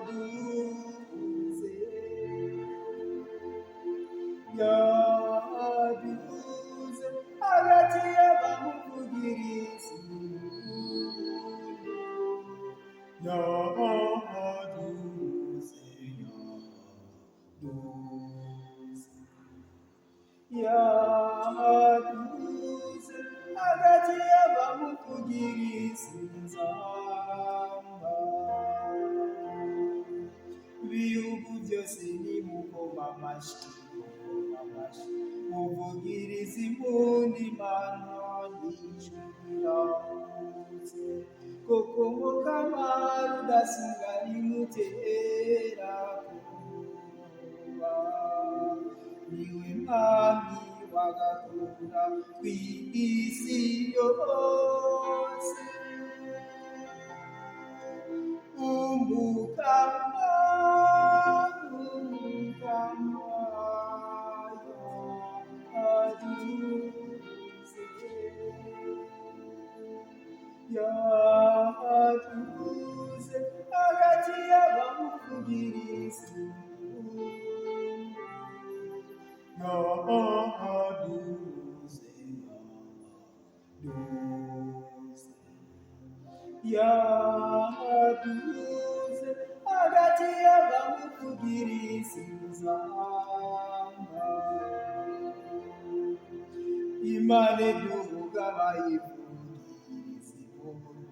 yaduze yaduze hagati y'abamuvugiriza yaduze yaduze hagati y'abamuvugiriza inzamba. Ibihugu byose nimukoma amashyi muvugiriza impundu Imana n'ijwi riravutse koko Mukama rudasumbwa rimutera kuba niwe mwami wagakura kw'isi yose. Umukama yaduze hagati y'abamuvugiriza yaduze hagati y'abamuvugiriza inzamba. Imana iduhuga abayivugiriza impundu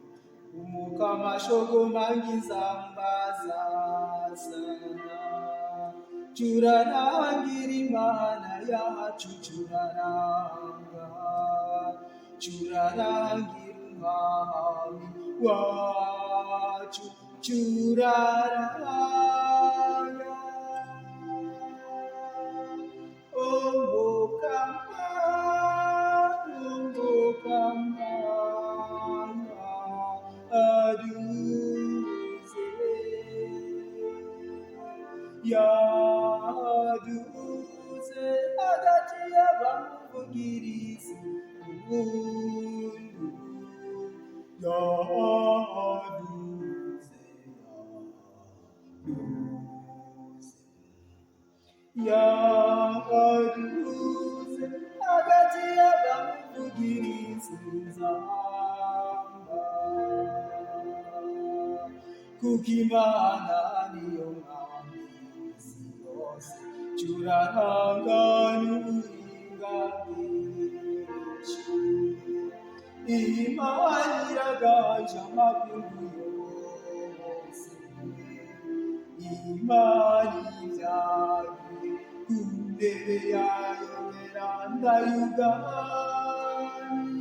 Umukama ashogomanga inzamba zasana. Curarangira Imana yacu curarangira umwami wacu curaranga. Umukama yaduze yaduze hagati y'abamuvugiriza impundu yaduze hagati y'abamuvugiriza inzamba. Kuko Imana niyo mwami w'isi yose curaranga n'uburinganire. Imana iraganje amaguru yose, Imana ibyagiye ku ntebe yayo veranda y'ubwami.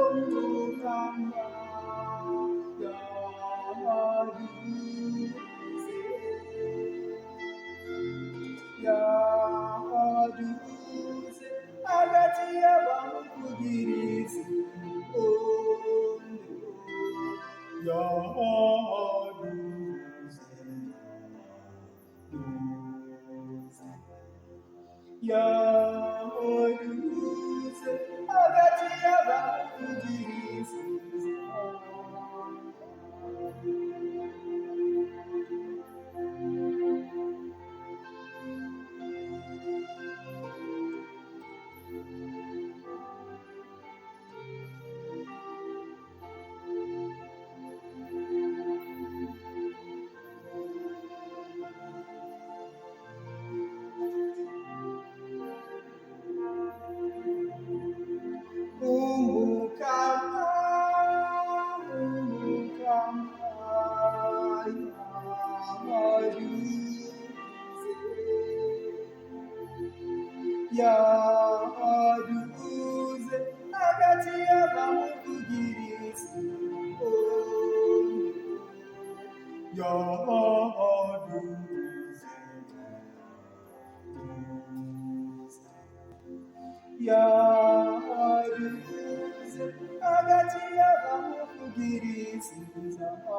Umukama yaduze hagati y'abamuvugiriza impundu yaduze hagati y'abamuvugiriza yaduze hagati y'abamuvugiriza impundu yaduze hagati y'abamuvugiriza inzamba.